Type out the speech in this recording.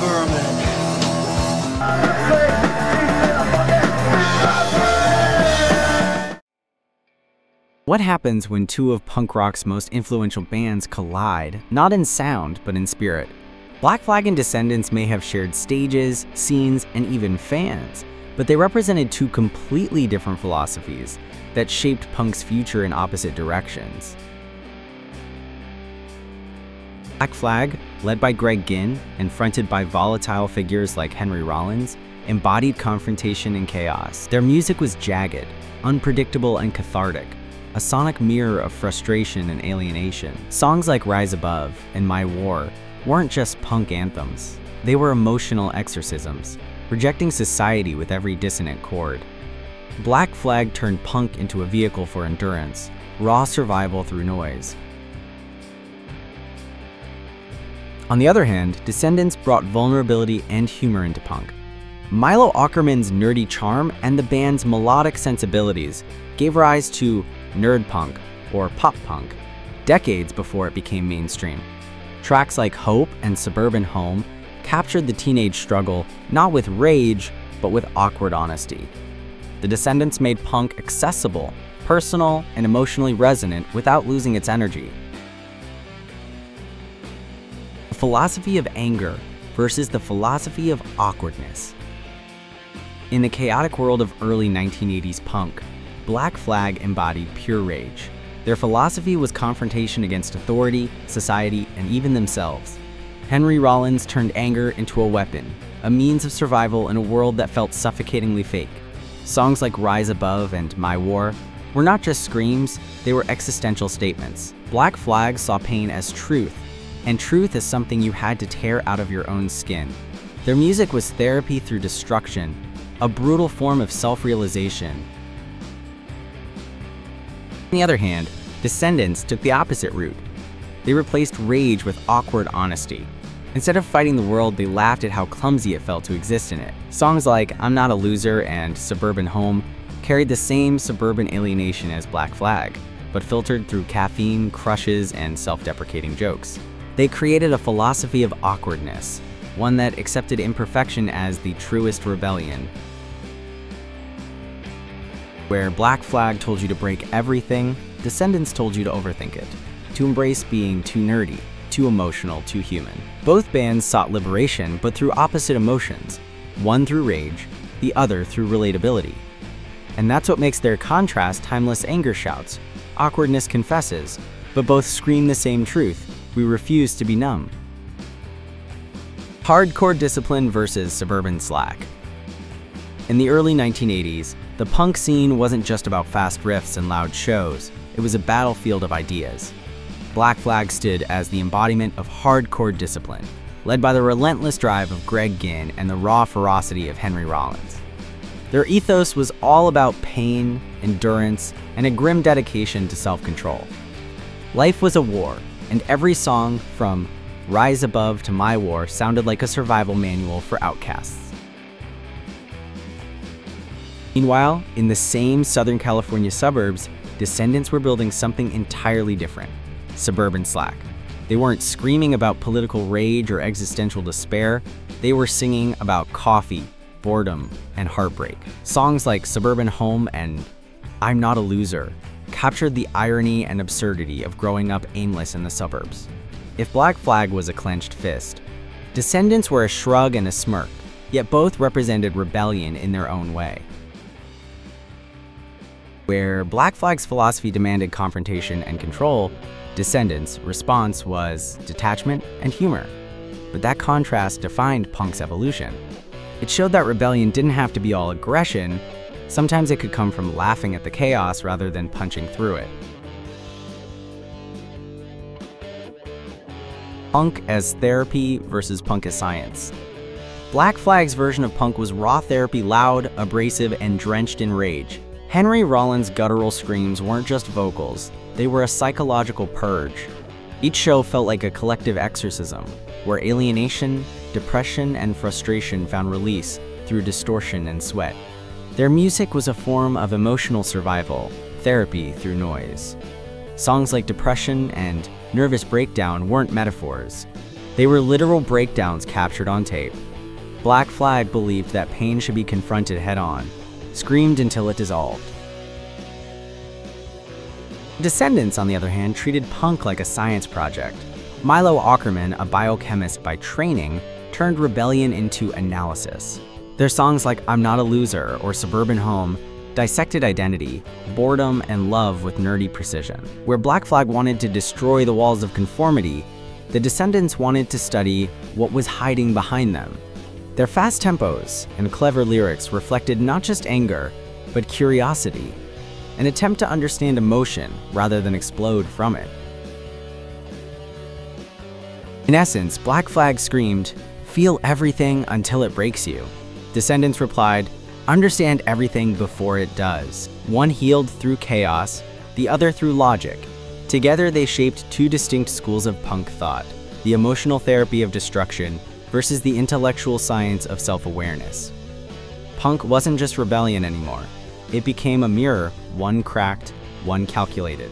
experiment. What happens when two of punk rock's most influential bands collide, not in sound, but in spirit? Black Flag and Descendents may have shared stages, scenes, and even fans, but they represented two completely different philosophies that shaped punk's future in opposite directions. Black Flag, led by Greg Ginn and fronted by volatile figures like Henry Rollins, embodied confrontation and chaos. Their music was jagged, unpredictable, and cathartic, a sonic mirror of frustration and alienation. Songs like Rise Above and My War weren't just punk anthems. They were emotional exorcisms, rejecting society with every dissonant chord. Black Flag turned punk into a vehicle for endurance, raw survival through noise. On the other hand, Descendents brought vulnerability and humor into punk. Milo Aukerman's nerdy charm and the band's melodic sensibilities gave rise to nerd punk, or pop punk, decades before it became mainstream. Tracks like Hope and Suburban Home captured the teenage struggle not with rage, but with awkward honesty. The Descendents made punk accessible, personal, and emotionally resonant without losing its energy. The philosophy of anger versus the philosophy of awkwardness. In the chaotic world of early 1980s punk, Black Flag embodied pure rage. Their philosophy was confrontation against authority, society, and even themselves. Henry Rollins turned anger into a weapon, a means of survival in a world that felt suffocatingly fake. Songs like Rise Above and My War were not just screams, they were existential statements. Black Flag saw pain as truth, and truth is something you had to tear out of your own skin. Their music was therapy through destruction, a brutal form of self-realization. On the other hand, Descendents took the opposite route. They replaced rage with awkward honesty. Instead of fighting the world, they laughed at how clumsy it felt to exist in it. Songs like I'm Not a Loser and Suburban Home carried the same suburban alienation as Black Flag, but filtered through caffeine, crushes, and self-deprecating jokes. They created a philosophy of awkwardness, one that accepted imperfection as the truest rebellion. Where Black Flag told you to break everything, Descendents told you to overthink it, to embrace being too nerdy, too emotional, too human. Both bands sought liberation, but through opposite emotions, one through rage, the other through relatability. And that's what makes their contrast timeless anger shouts. Awkwardness confesses, but both scream the same truth: we refuse to be numb. Hardcore discipline versus suburban slack. In the early 1980s, the punk scene wasn't just about fast riffs and loud shows, it was a battlefield of ideas. Black Flag stood as the embodiment of hardcore discipline, led by the relentless drive of Greg Ginn and the raw ferocity of Henry Rollins. Their ethos was all about pain, endurance, and a grim dedication to self-control. Life was a war, and every song, from Rise Above to My War, sounded like a survival manual for outcasts. Meanwhile, in the same Southern California suburbs, Descendents were building something entirely different: suburban slack. They weren't screaming about political rage or existential despair, they were singing about coffee, boredom, and heartbreak. Songs like Suburban Home and I'm Not a Loser captured the irony and absurdity of growing up aimless in the suburbs. If Black Flag was a clenched fist, Descendents were a shrug and a smirk, yet both represented rebellion in their own way. Where Black Flag's philosophy demanded confrontation and control, Descendents' response was detachment and humor. But that contrast defined punk's evolution. It showed that rebellion didn't have to be all aggression, sometimes it could come from laughing at the chaos rather than punching through it. Punk as therapy versus punk as science. Black Flag's version of punk was raw therapy, loud, abrasive, and drenched in rage. Henry Rollins' guttural screams weren't just vocals, they were a psychological purge. Each show felt like a collective exorcism, where alienation, depression, and frustration found release through distortion and sweat. Their music was a form of emotional survival, therapy through noise. Songs like Depression and Nervous Breakdown weren't metaphors. They were literal breakdowns captured on tape. Black Flag believed that pain should be confronted head-on, screamed until it dissolved. Descendants, on the other hand, treated punk like a science project. Milo Aukerman, a biochemist by training, turned rebellion into analysis. Their songs like I'm Not a Loser or Suburban Home dissected identity, boredom, and love with nerdy precision. Where Black Flag wanted to destroy the walls of conformity, the Descendants wanted to study what was hiding behind them. Their fast tempos and clever lyrics reflected not just anger, but curiosity, an attempt to understand emotion rather than explode from it. In essence, Black Flag screamed, "Feel everything until it breaks you." Descendants replied, "Understand everything before it does." One healed through chaos, the other through logic. Together they shaped two distinct schools of punk thought, the emotional therapy of destruction versus the intellectual science of self-awareness. Punk wasn't just rebellion anymore. It became a mirror, one cracked, one calculated.